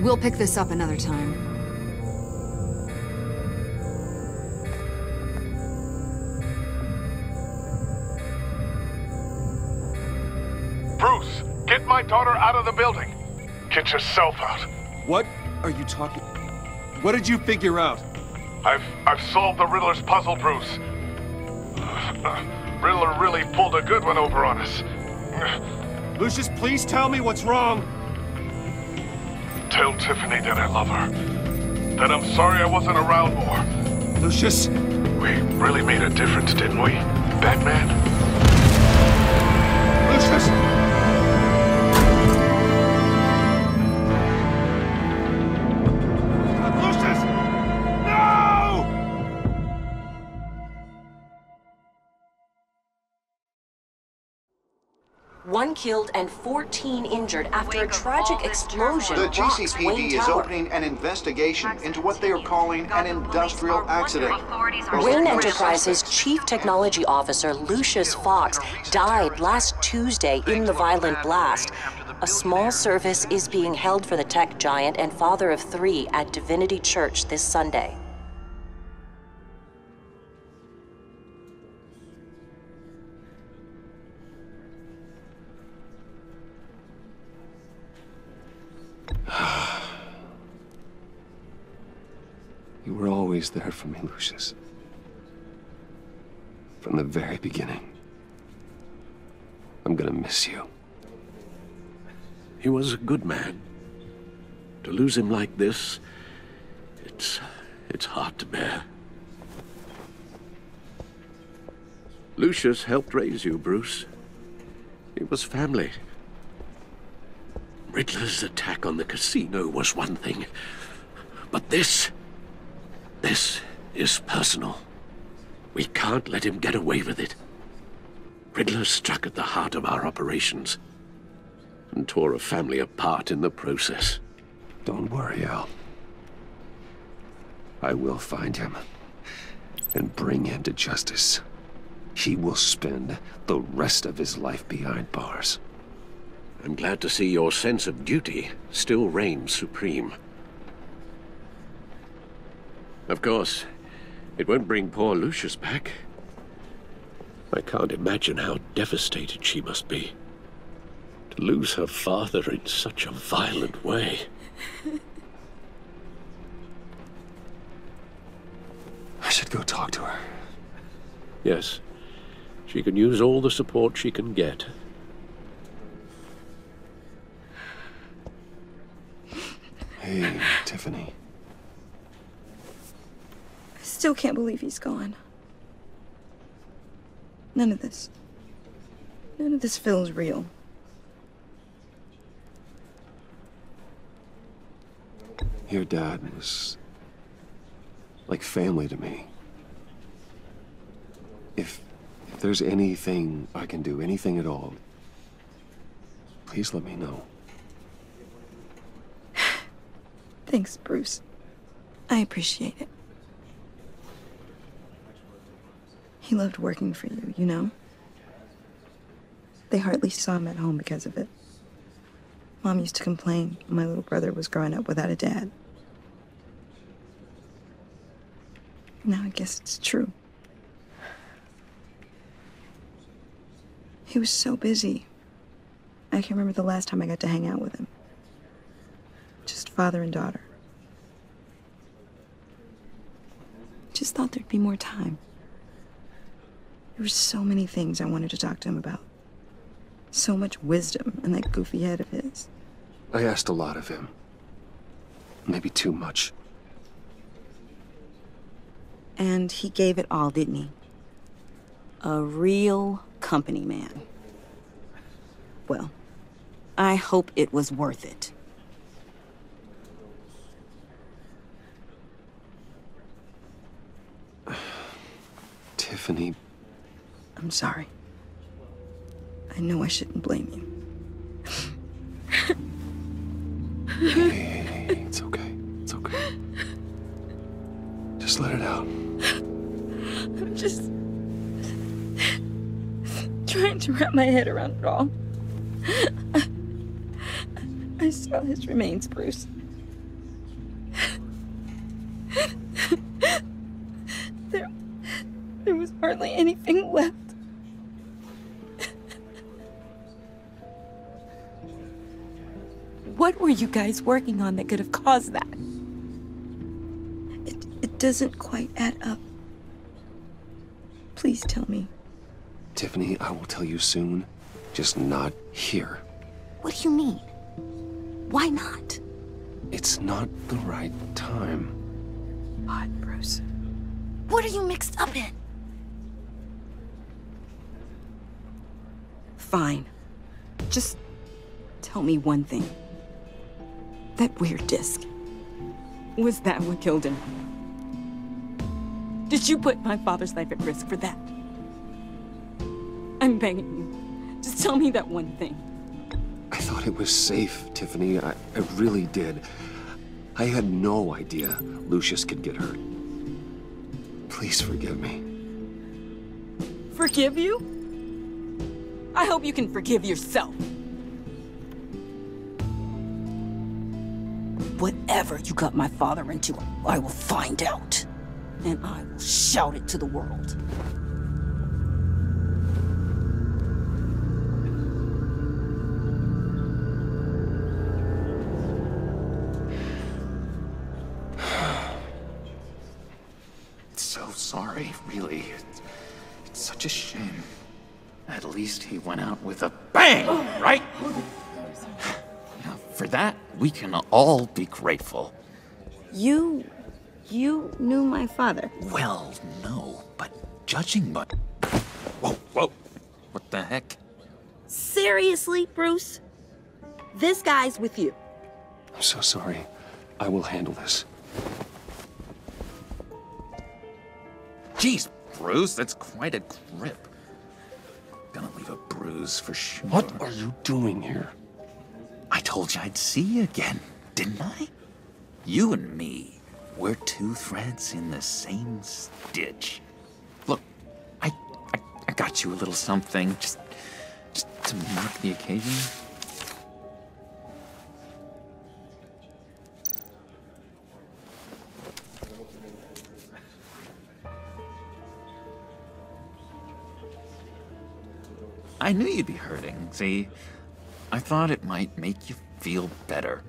We'll pick this up another time. Bruce, get my daughter out of the building. Get yourself out. What are you talking? What did you figure out? I've solved the Riddler's puzzle, Bruce. Riddler really pulled a good one over on us. Lucius, please tell me what's wrong. Tell Tiffany that I love her. That I'm sorry I wasn't around more. Lucius? We really made a difference, didn't we, Batman? Lucius! Lucius! No! One killed and 14 injured after a tragic explosion. The rocks GCPD Wayne is Tower. opening an investigation into what they are calling an industrial accident. Wayne Enterprises Chief Technology Officer Lucius Fox died last Tuesday in the violent blast. A small service is being held for the tech giant and father of 3 at Divinity Church this Sunday. You were always there for me, Lucius. From the very beginning. I'm gonna miss you. He was a good man. To lose him like this, it's hard to bear. Lucius helped raise you, Bruce. It was family. Riddler's attack on the casino was one thing, but this is personal. We can't let him get away with it. Riddler struck at the heart of our operations and tore a family apart in the process. Don't worry, Al. I will find him and bring him to justice. He will spend the rest of his life behind bars. I'm glad to see your sense of duty still reigns supreme. Of course, it won't bring poor Lucius back. I can't imagine how devastated she must be. To lose her father in such a violent way. I should go talk to her. Yes, she can use all the support she can get. Hey, Tiffany. I still can't believe he's gone. None of this feels real. Your dad was like family to me. If there's anything I can do, anything at all, please let me know. Thanks, Bruce. I appreciate it. He loved working for you, you know? They hardly saw him at home because of it. Mom used to complain my little brother was growing up without a dad. Now I guess it's true. He was so busy. I can't remember the last time I got to hang out with him. Just father and daughter. Just thought there'd be more time. There were so many things I wanted to talk to him about. So much wisdom in that goofy head of his. I asked a lot of him. Maybe too much. And he gave it all, didn't he? A real company man. Well, I hope it was worth it. Tiffany. I'm sorry. I know I shouldn't blame you. Hey, it's okay. It's okay. Just let it out. I'm just trying to wrap my head around it all. I saw his remains, Bruce. hardly anything left. What were you guys working on that could have caused that? It doesn't quite add up. Please tell me. Tiffany, I will tell you soon. Just not here. What do you mean? Why not? It's not the right time. God, Bruce. What are you mixed up in? Fine. Just tell me one thing. That weird disc. Was that what killed him? Did you put my father's life at risk for that? I'm begging you. Just tell me that one thing. I thought it was safe, Tiffany. I really did. I had no idea Lucius could get hurt. Please forgive me. Forgive you? I hope you can forgive yourself. Whatever you got my father into, I will find out. And I will shout it to the world. So sorry, really. It's such a shame. At least he went out with a bang, right? Now, for that, we can all be grateful. You knew my father. Well, no, but judging by... Whoa. What the heck? Seriously, Bruce? This guy's with you. I'm so sorry. I will handle this. Jeez, Bruce, that's quite a grip. Gonna leave a bruise for sure. What are you doing here? I told you I'd see you again, didn't I? You and me, we're two threads in the same stitch. Look, I got you a little something, just to mark the occasion. I knew you'd be hurting, see? I thought it might make you feel better.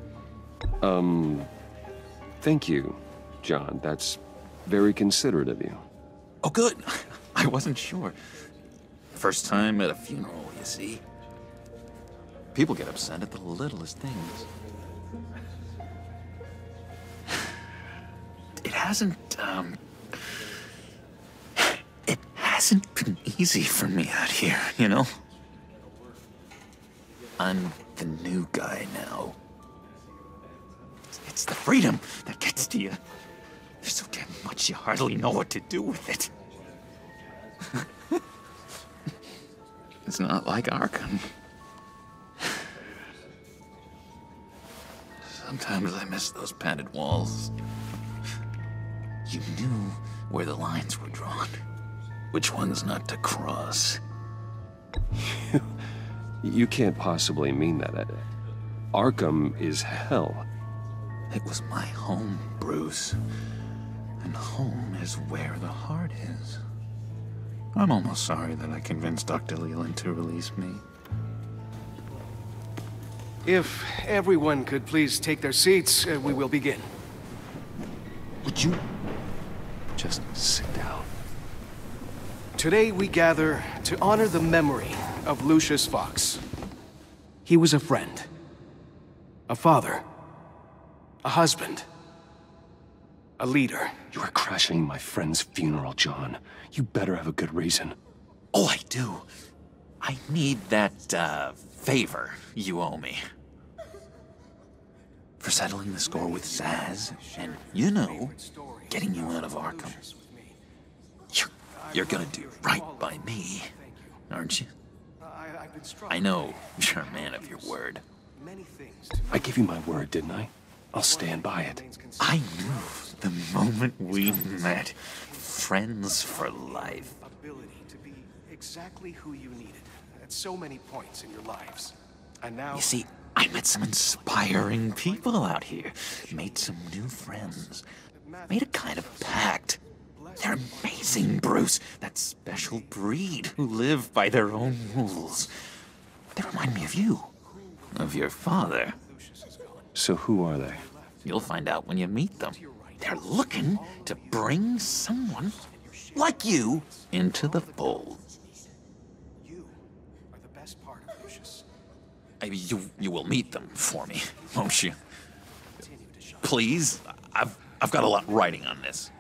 Thank you, John. That's very considerate of you. Oh, good. I wasn't sure. First time at a funeral, you see. People get upset at the littlest things. It hasn't been easy for me out here, you know? I'm the new guy now. It's the freedom that gets to you. There's so damn much you hardly know what to do with it. It's not like Arkham. Sometimes I miss those padded walls. You knew where the lines were drawn. Which ones not to cross. You can't possibly mean that. Arkham is hell. It was my home, Bruce. And home is where the heart is. I'm almost sorry that I convinced Dr. Leland to release me. If everyone could please take their seats, we will begin. Would you Just sit down. Today we gather to honor the memory of Lucius Fox. He was a friend, a father, a husband, a leader. You are crashing my friend's funeral, John. You better have a good reason. Oh, I do. I need that, favor you owe me. For settling the score with Zaz, and, you know, getting you out of Arkham. You're gonna do right by me, aren't you? I know you're a man of your word. I gave you my word, didn't I? I'll stand by it. I knew the moment we met. Friends for life. Ability to be exactly who you needed at so many points in your lives. And now... You see, I met some inspiring people out here. Made some new friends. Made a kind of pact. They're amazing, Bruce. That special breed who live by their own rules. They remind me of you. Of your father. So who are they? You'll find out when you meet them. They're looking to bring someone like you into the fold. You are the best part of Lucius. You will meet them for me, won't you? Please? I've got a lot writing on this.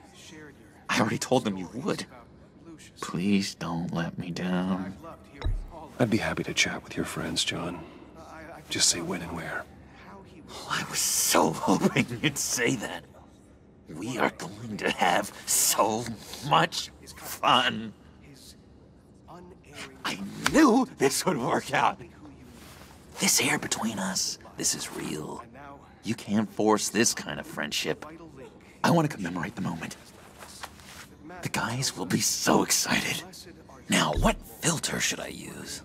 I already told them you would. Please don't let me down. I'd be happy to chat with your friends, John. Just say when and where. Oh, I was so hoping you'd say that. We are going to have so much fun. I knew this would work out. This air between us, this is real. You can't force this kind of friendship. I want to commemorate the moment. The guys will be so excited. Now, what filter should I use?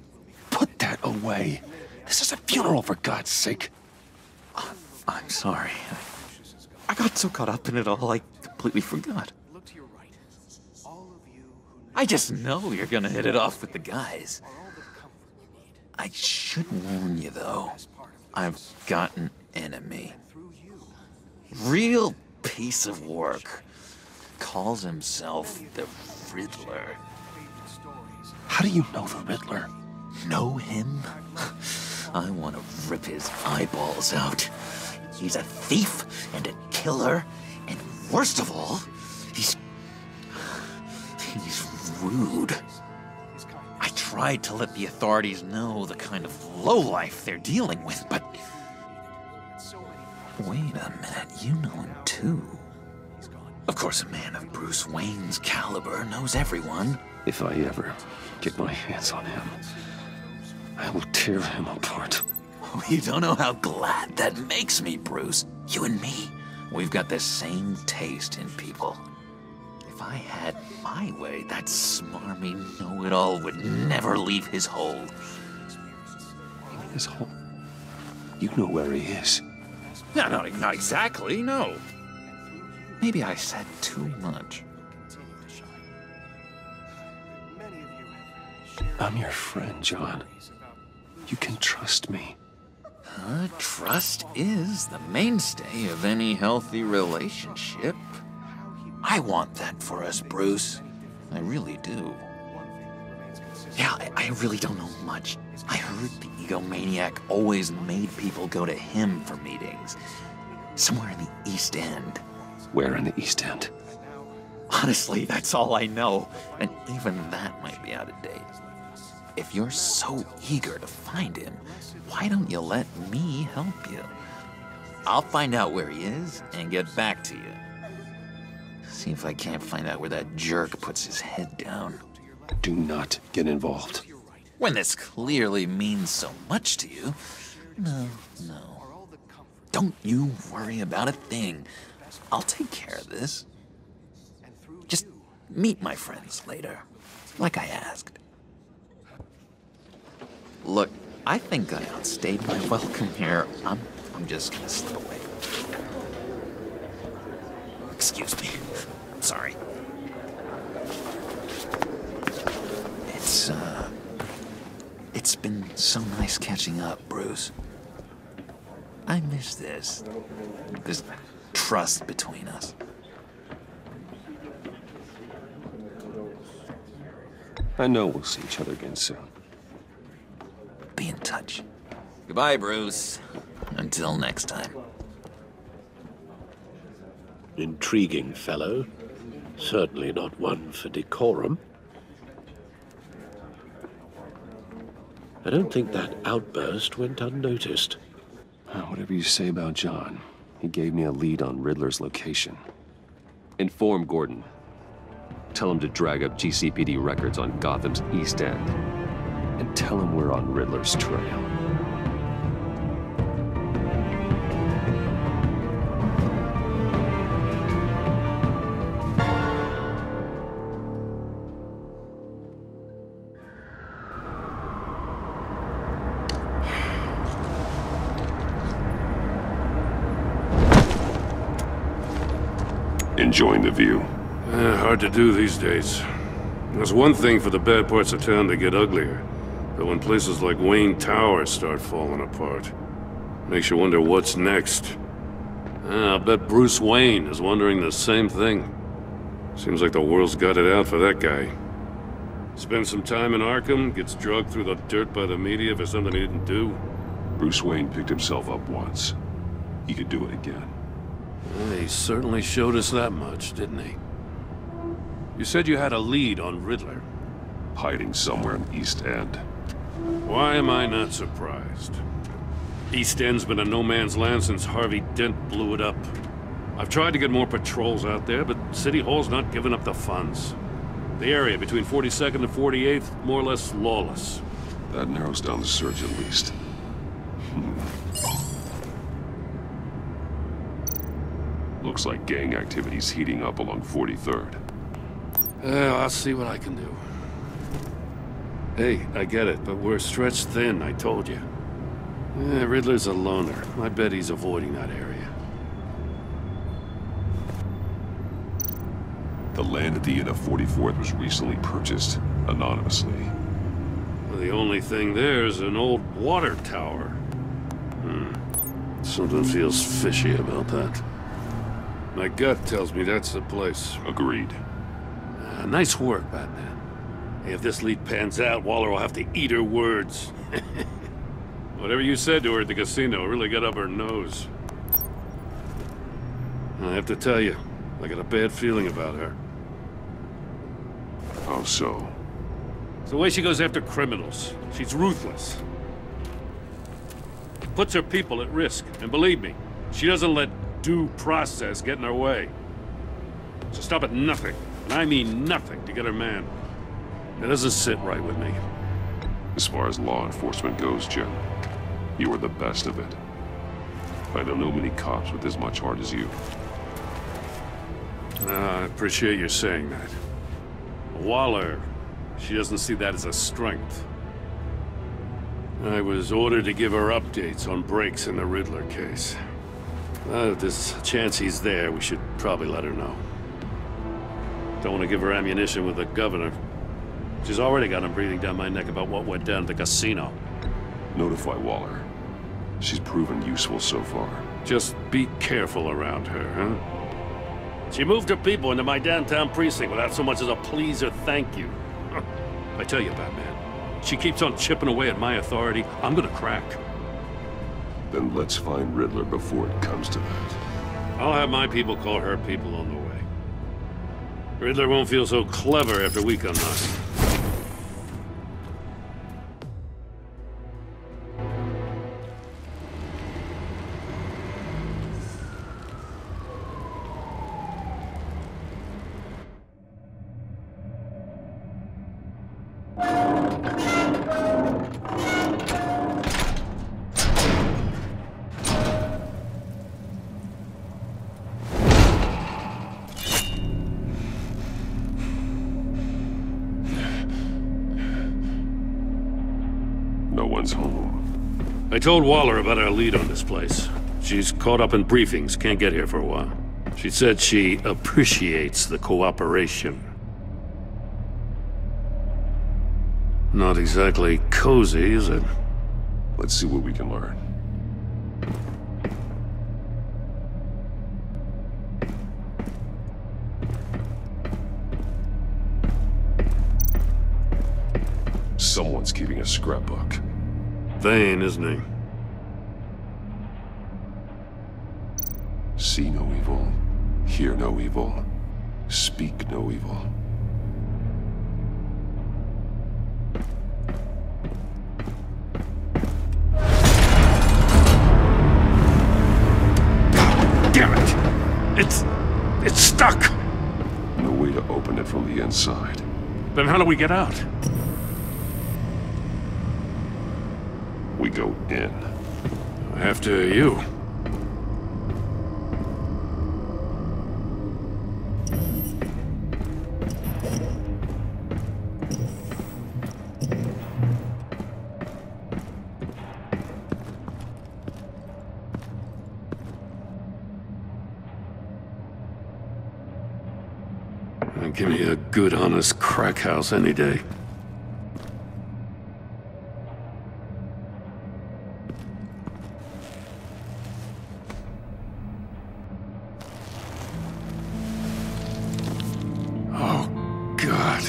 Put that away. This is a funeral, for God's sake. I'm sorry. I got so caught up in it all, I completely forgot. I just know you're gonna hit it off with the guys. I should warn you, though. I've got an enemy. Real piece of work. Calls himself the Riddler. How do you know the Riddler? Know him? I want to rip his eyeballs out. He's a thief and a killer, and worst of all, he's rude. I tried to let the authorities know the kind of lowlife they're dealing with, but... Wait a minute, you know him too. Of course, a man of Bruce Wayne's caliber knows everyone. If I ever get my hands on him, I will tear him apart. Oh, you don't know how glad that makes me, Bruce. You and me, we've got the same taste in people. If I had my way, that smarmy know-it-all would never leave his hole. His hole? You know where he is. No, not exactly, no. Maybe I said too much. I'm your friend, John. You can trust me. Trust is the mainstay of any healthy relationship. I want that for us, Bruce. I really do. Yeah, I really don't know much. I heard the egomaniac always made people go to him for meetings. Somewhere in the East End. Where in the East End? Honestly, that's all I know. And even that might be out of date. If you're so eager to find him, why don't you let me help you? I'll find out where he is and get back to you. See if I can't find out where that jerk puts his head down. Do not get involved. When this clearly means so much to you. No. Don't you worry about a thing. I'll take care of this. Just meet my friends later, like I asked. Look, I think I outstayed my welcome here. I'm just gonna slip away. Excuse me. I'm sorry. It's been so nice catching up, Bruce. I miss this trust between us. I know we'll see each other again soon. Be in touch. Goodbye, Bruce. Until next time. Intriguing fellow. Certainly not one for decorum. I don't think that outburst went unnoticed. Whatever you say about John, he gave me a lead on Riddler's location. Inform Gordon. Tell him to drag up GCPD records on Gotham's East End. And tell him we're on Riddler's trail. Enjoying the view? Hard to do these days. There's one thing for the bad parts of town to get uglier, but when places like Wayne Tower start falling apart, makes you wonder what's next. I'll bet Bruce Wayne is wondering the same thing. Seems like the world's got it out for that guy. Spends some time in Arkham, gets drugged through the dirt by the media for something he didn't do. Bruce Wayne picked himself up once. He could do it again. Well, he certainly showed us that much, didn't he? You said you had a lead on Riddler. Hiding somewhere in East End. Why am I not surprised? East End's been a no-man's land since Harvey Dent blew it up. I've tried to get more patrols out there, but City Hall's not giving up the funds. The area between 42nd and 48th, more or less lawless. That narrows down the search at least. Looks like gang activity's heating up along 43rd. I'll see what I can do. Hey, I get it, but we're stretched thin, I told you. Riddler's a loner. I bet he's avoiding that area. The land at the end of 44th was recently purchased, anonymously. Well, the only thing there is an old water tower. Something feels fishy about that. My gut tells me that's the place. Agreed. Nice work, Batman. Hey, if this lead pans out, Waller will have to eat her words. Whatever you said to her at the casino really got up her nose. I have to tell you, I got a bad feeling about her. How so? It's the way she goes after criminals. She's ruthless. Puts her people at risk, and believe me, she doesn't let due process get in her way. So stop at nothing, and I mean nothing, to get her man. It doesn't sit right with me. As far as law enforcement goes, Jim, you are the best of it. I don't know many cops with as much heart as you. I appreciate you saying that. Waller, she doesn't see that as a strength. I was ordered to give her updates on breaks in the Riddler case. If there's a chance he's there, we should probably let her know. Don't want to give her ammunition with the governor. She's already got him breathing down my neck about what went down at the casino. Notify Waller. She's proven useful so far. Just be careful around her, huh? She moved her people into my downtown precinct without so much as a please or thank you. I tell you, Batman, she keeps on chipping away at my authority, I'm gonna crack. Then let's find Riddler before it comes to that. I'll have my people call her people on the way. Riddler won't feel so clever after we come knocking. No one's home. I told Waller about our lead on this place. She's caught up in briefings, can't get here for a while. She said she appreciates the cooperation. Not exactly cozy, is it? Let's see what we can learn. Someone's keeping a scrapbook. Vain, isn't he? See no evil, hear no evil, speak no evil. Damn it! It's stuck! No way to open it from the inside. Then how do we get out? We go in. After you. Give me a good, honest crack house any day. Oh, God.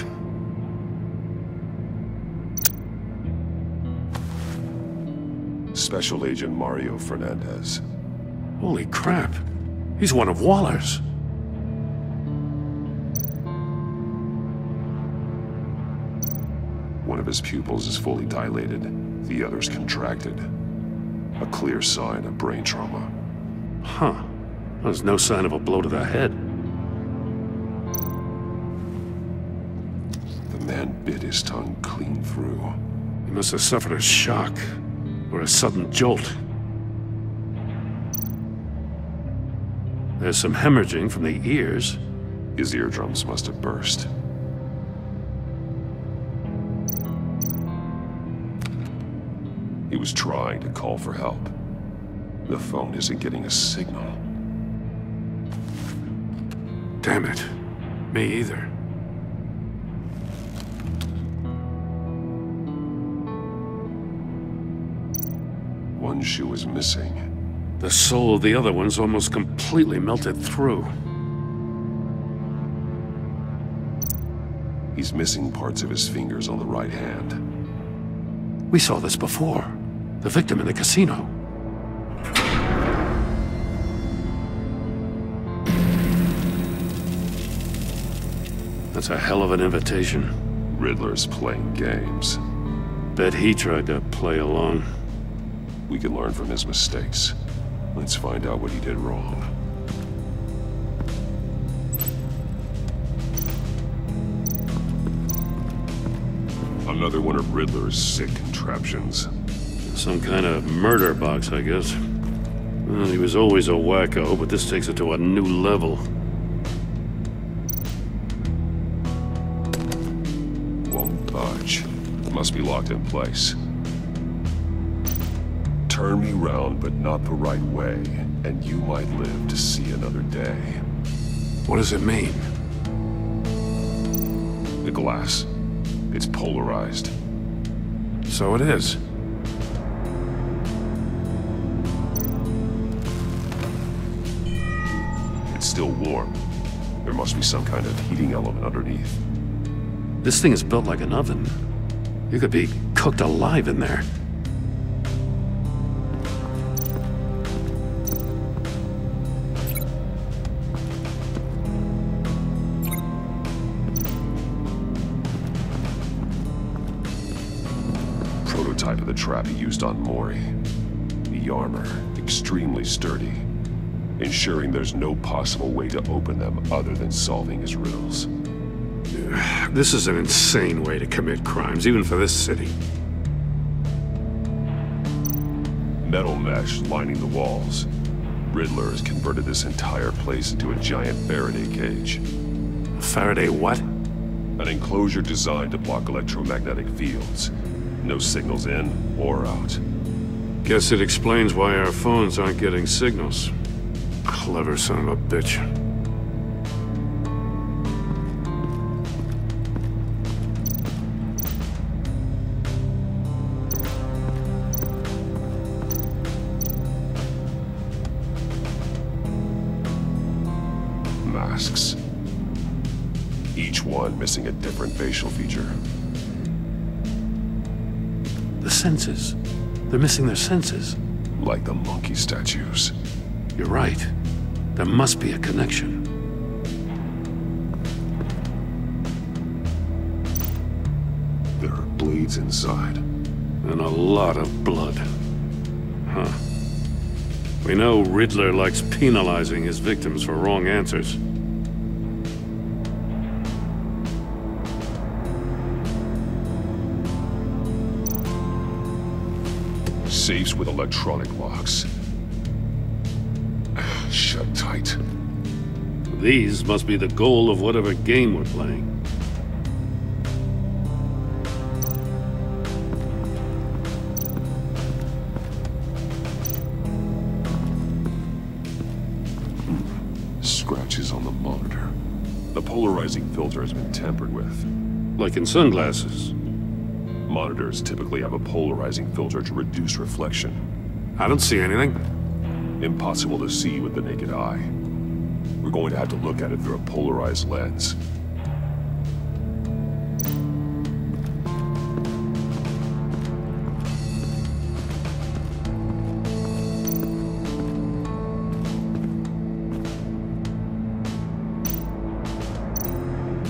Special Agent Mario Fernandez. Holy crap. He's one of Waller's. One of his pupils is fully dilated, the other's contracted. A clear sign of brain trauma. Huh. There's no sign of a blow to the head. The man bit his tongue clean through. He must have suffered a shock, or a sudden jolt. There's some hemorrhaging from the ears. His eardrums must have burst. He was trying to call for help. The phone isn't getting a signal. Damn it. Me either. One shoe is missing. The soul of the other one's almost completely melted through. He's missing parts of his fingers on the right hand. We saw this before. The victim in the casino. That's a hell of an invitation. Riddler's playing games. Bet he tried to play along. We can learn from his mistakes. Let's find out what he did wrong. Another one of Riddler's sick contraptions. Some kind of murder box, I guess. Well, he was always a wacko, but this takes it to a new level. Won't budge. Must be locked in place. Turn me round, but not the right way, and you might live to see another day. What does it mean? The glass. It's polarized. So it is. It's still warm. There must be some kind of heating element underneath. This thing is built like an oven. You could be cooked alive in there. Prototype of the trap he used on Mori. The armor, extremely sturdy, ensuring there's no possible way to open them other than solving his riddles. This is an insane way to commit crimes, even for this city. Metal mesh lining the walls. Riddler has converted this entire place into a giant Faraday cage. Faraday what? An enclosure designed to block electromagnetic fields. No signals in or out. Guess it explains why our phones aren't getting signals. Clever son of a bitch. Masks. Each one missing a different facial feature. The senses. They're missing their senses. Like the monkey statues. You're right. There must be a connection. There are bleeds inside. And a lot of blood. Huh. We know Riddler likes penalizing his victims for wrong answers. Safes with electronic locks. Shut tight. These must be the goal of whatever game we're playing. Scratches on the monitor. The polarizing filter has been tampered with. Like in sunglasses. Monitors typically have a polarizing filter to reduce reflection. I don't see anything. Impossible to see with the naked eye. We're going to have to look at it through a polarized lens.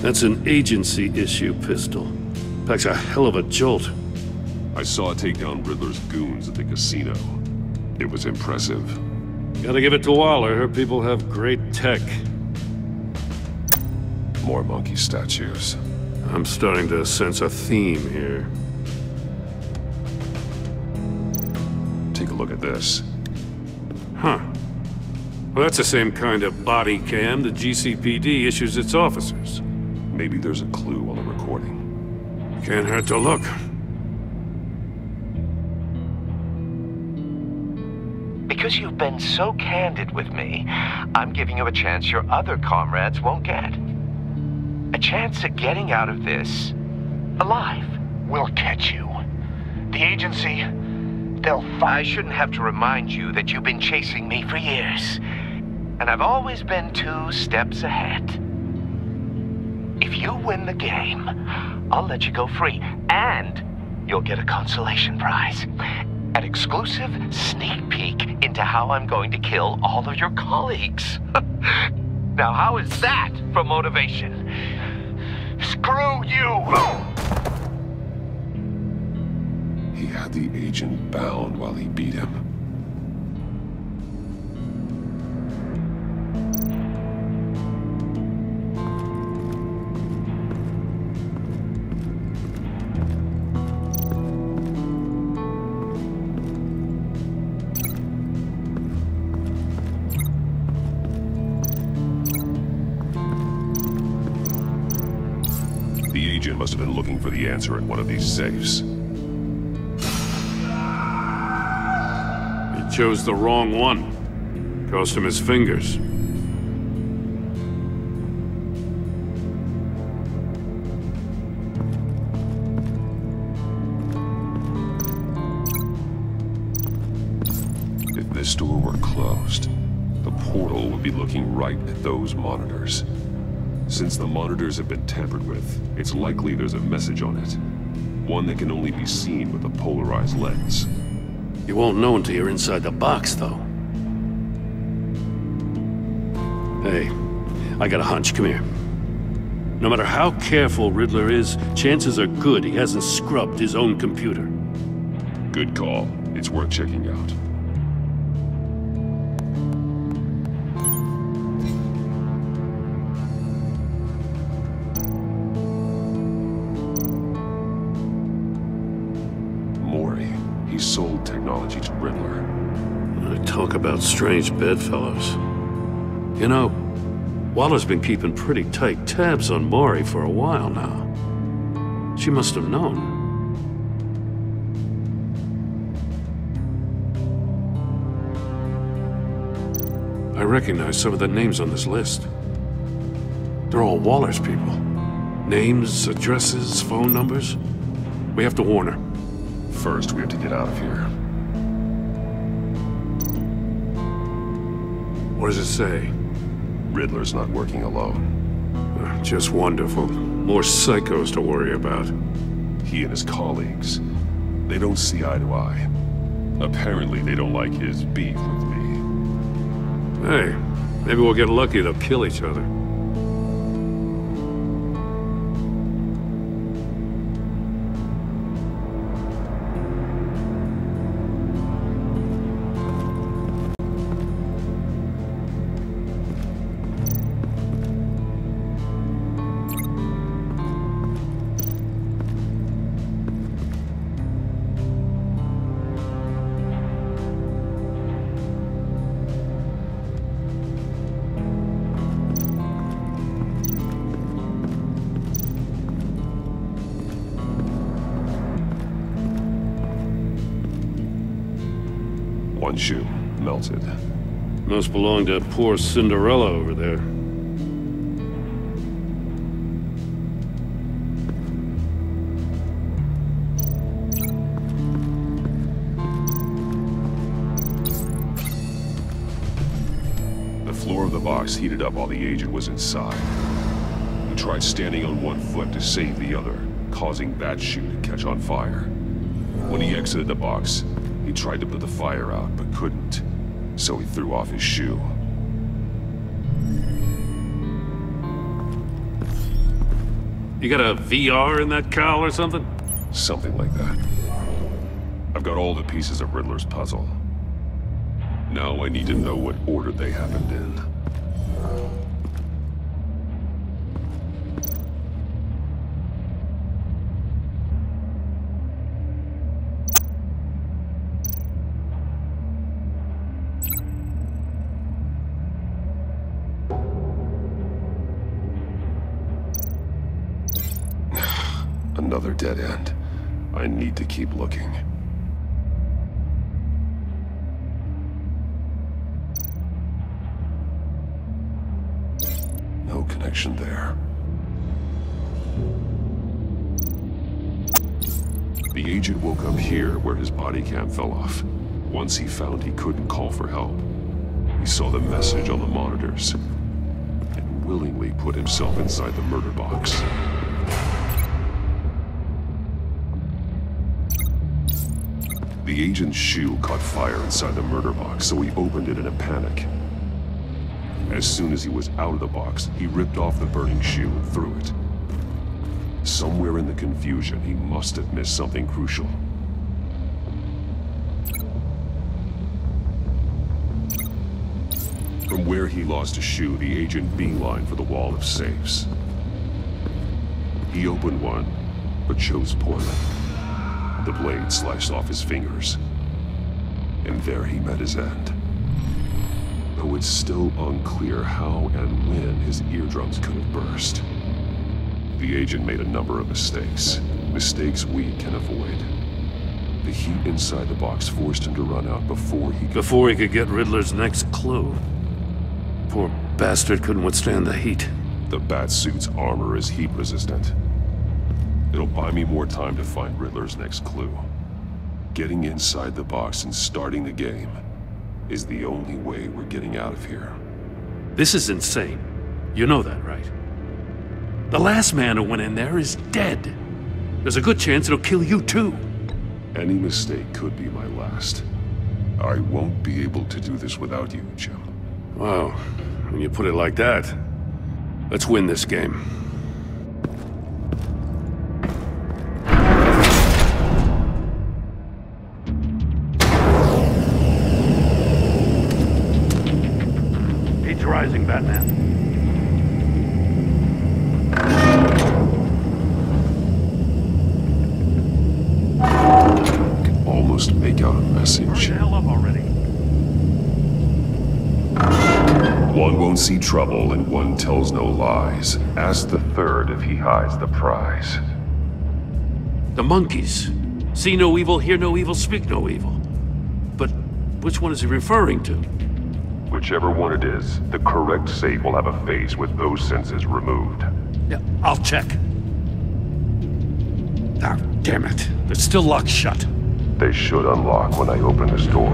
That's an agency-issue pistol. Packs a hell of a jolt. I saw it take down Riddler's goons at the casino. It was impressive. Gotta give it to Waller. Her people have great tech. More monkey statues. I'm starting to sense a theme here. Take a look at this. Huh. Well, that's the same kind of body cam the GCPD issues its officers. Maybe there's a clue on the recording. Can't hurt to look. Because you've been so candid with me, I'm giving you a chance your other comrades won't get. A chance at getting out of this alive. We'll catch you. The agency, I shouldn't have to remind you that you've been chasing me for years. And I've always been 2 steps ahead. If you win the game, I'll let you go free, and you'll get a consolation prize. An exclusive sneak peek into how I'm going to kill all of your colleagues. Now, how is that for motivation? Screw you! He had the agent bound while he beat him. The agent must have been looking for the answer in one of these safes. He chose the wrong one. Cost him his fingers. If this door were closed, the portal would be looking right at those monitors. Since the monitors have been tampered with, it's likely there's a message on it. One that can only be seen with a polarized lens. You won't know until you're inside the box, though. Hey, I got a hunch. Come here. No matter how careful Riddler is, chances are good he hasn't scrubbed his own computer. Good call. It's worth checking out. He sold technology to Riddler. Talk about strange bedfellows. You know, Waller's been keeping pretty tight tabs on Maury for a while now. She must have known. I recognize some of the names on this list. They're all Waller's people. Names, addresses, phone numbers. We have to warn her. First, we have to get out of here. What does it say? Riddler's not working alone. Just wonderful. More psychos to worry about. He and his colleagues, they don't see eye to eye. Apparently, they don't like his beef with me. Hey, maybe we'll get lucky to kill each other. One shoe, melted. Must belong to poor Cinderella over there. floor of the box heated up while the agent was inside. He tried standing on one foot to save the other, causing that shoe to catch on fire. When he exited the box, he tried to put the fire out, but couldn't, so he threw off his shoe. You got a VR in that cowl or something? Something like that. I've got all the pieces of Riddler's puzzle. Now I need to know what order they happened in. Another dead end. I need to keep looking. No connection there. The agent woke up here where his body cam fell off. Once he found he couldn't call for help, he saw the message on the monitors and willingly put himself inside the murder box. The agent's shoe caught fire inside the murder box, so he opened it in a panic. As soon as he was out of the box, he ripped off the burning shoe and threw it. Somewhere in the confusion, he must have missed something crucial. From where he lost a shoe, the agent beelined for the wall of safes. He opened one, but chose poorly. The blade sliced off his fingers, and there he met his end. Though it's still unclear how and when his eardrums could have burst. The agent made a number of mistakes. Mistakes we can avoid. The heat inside the box forced him to run out before he could get Riddler's next clue. Poor bastard couldn't withstand the heat. The Batsuit's armor is heat resistant. It'll buy me more time to find Riddler's next clue. Getting inside the box and starting the game is the only way we're getting out of here. This is insane. You know that, right? The last man who went in there is dead. There's a good chance it'll kill you too. Any mistake could be my last. I won't be able to do this without you, Jim. Wow, when you put it like that, let's win this game. Rising, Batman. Can almost make out a message. Hurry the hell up already. One won't see trouble and one tells no lies. Ask the third if he hides the prize. The monkeys. See no evil, hear no evil, speak no evil. But which one is he referring to? Whichever one it is, the correct safe will have a face with those senses removed. Yeah, I'll check. Ah, damn it. It's still locked shut. They should unlock when I open this door.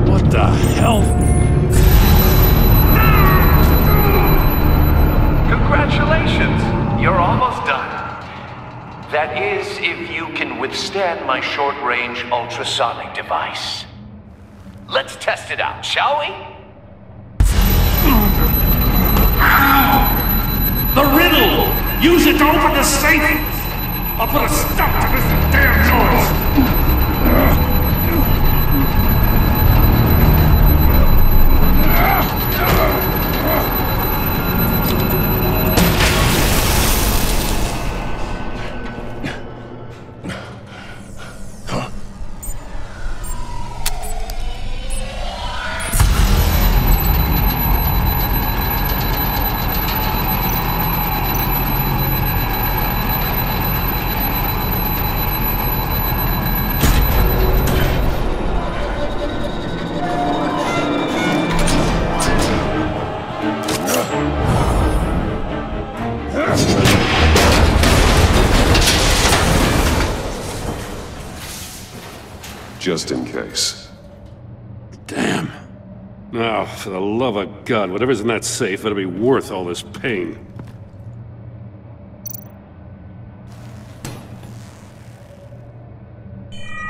What the hell? Congratulations! You're almost done. That is, if you can withstand my short-range ultrasonic device. Let's test it out, shall we? The riddle! Use it to open the safe! I'll put a stop to this damn noise! just in case. Damn. Now, for the love of God, whatever's in that safe better be worth all this pain.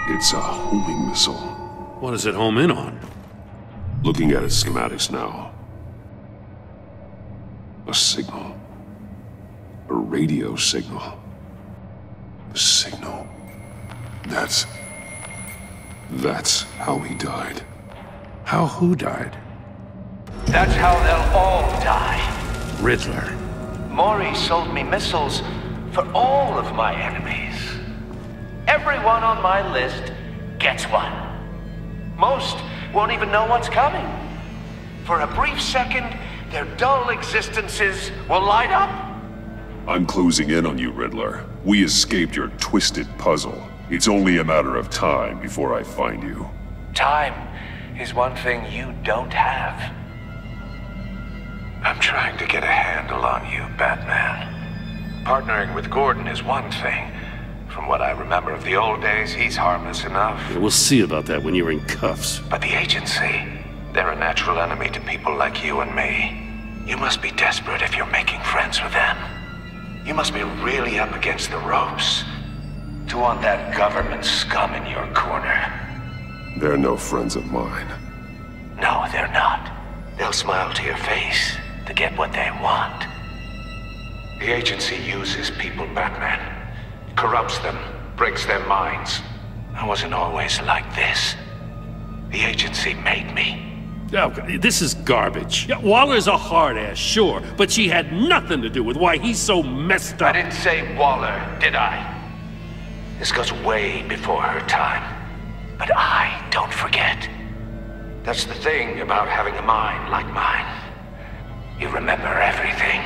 It's a homing missile. What does it home in on? Looking at its schematics now. A signal. A radio signal. A signal. That's how he died. How who died? That's how they'll all die. Riddler. Maury sold me missiles for all of my enemies. Everyone on my list gets one. Most won't even know what's coming. For a brief second, their dull existences will light up. I'm closing in on you, Riddler. We escaped your twisted puzzle. It's only a matter of time before I find you. Time is one thing you don't have. I'm trying to get a handle on you, Batman. Partnering with Gordon is one thing. From what I remember of the old days, he's harmless enough. Yeah, we'll see about that when you're in cuffs. But the agency, they're a natural enemy to people like you and me. You must be desperate if you're making friends with them. You must be really up against the ropes to want that government scum in your corner. They're no friends of mine. No, they're not. They'll smile to your face to get what they want. The agency uses people, Batman. Corrupts them, breaks their minds. I wasn't always like this. The agency made me. Oh, this is garbage. Yeah, Waller's a hard-ass, sure, but she had nothing to do with why he's so messed up. I didn't say Waller, did I? This goes way before her time. But I don't forget. That's the thing about having a mind like mine. You remember everything.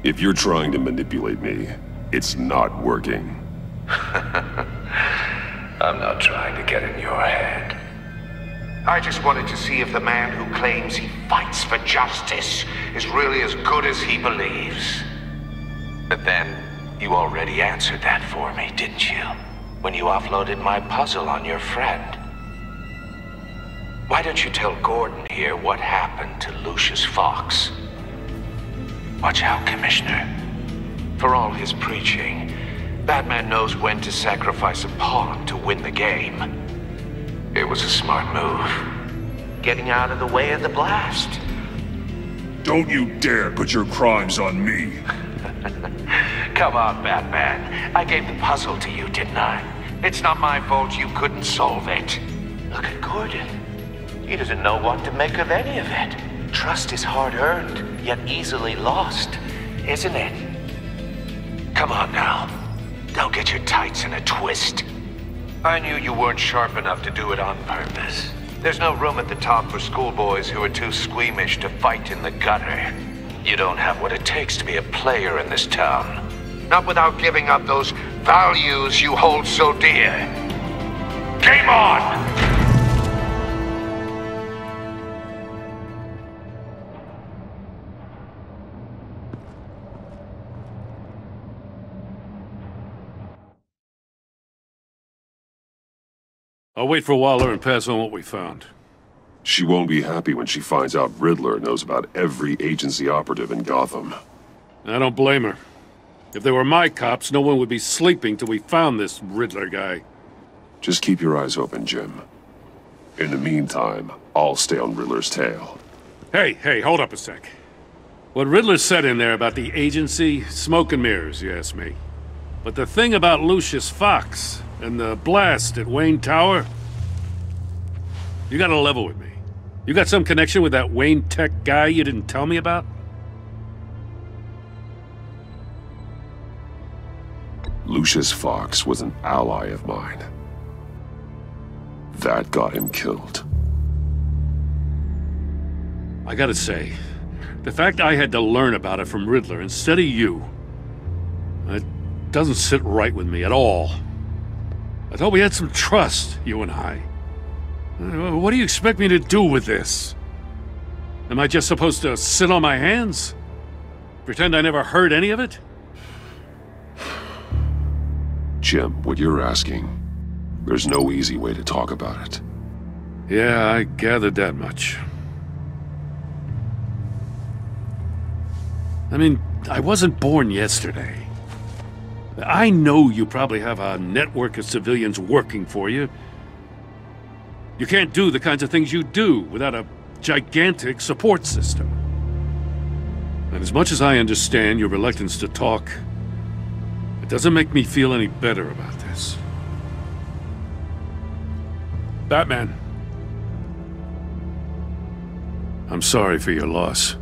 If you're trying to manipulate me, it's not working. I'm not trying to get in your head. I just wanted to see if the man who claims he fights for justice is really as good as he believes. But then, you already answered that for me, didn't you? When you offloaded my puzzle on your friend. Why don't you tell Gordon here what happened to Lucius Fox? Watch out, Commissioner. For all his preaching, Batman knows when to sacrifice a pawn to win the game. It was a smart move. Getting out of the way of the blast. Don't you dare put your crimes on me! Come on, Batman. I gave the puzzle to you, didn't I? It's not my fault you couldn't solve it. Look at Gordon. He doesn't know what to make of any of it. Trust is hard-earned, yet easily lost, isn't it? Come on now. Don't get your tights in a twist. I knew you weren't sharp enough to do it on purpose. There's no room at the top for schoolboys who are too squeamish to fight in the gutter. You don't have what it takes to be a player in this town. Not without giving up those values you hold so dear. Game on! I'll wait for Waller and pass on what we found. She won't be happy when she finds out Riddler knows about every agency operative in Gotham. I don't blame her. If they were my cops, no one would be sleeping till we found this Riddler guy. Just keep your eyes open, Jim. In the meantime, I'll stay on Riddler's tail. Hey, hold up a sec. What Riddler said in there about the agency, smoke and mirrors, you ask me. But the thing about Lucius Fox and the blast at Wayne Tower, you gotta level with me. You got some connection with that Wayne Tech guy you didn't tell me about? Lucius Fox was an ally of mine. That got him killed. I gotta say, the fact I had to learn about it from Riddler instead of you, it doesn't sit right with me at all. I thought we had some trust, you and I. What do you expect me to do with this? Am I just supposed to sit on my hands? Pretend I never heard any of it? Jim, what you're asking, There's no easy way to talk about it. Yeah, I gathered that much. I mean, I wasn't born yesterday. I know you probably have a network of civilians working for you. You can't do the kinds of things you do without a gigantic support system. And as much as I understand your reluctance to talk, it doesn't make me feel any better about this. Batman. I'm sorry for your loss.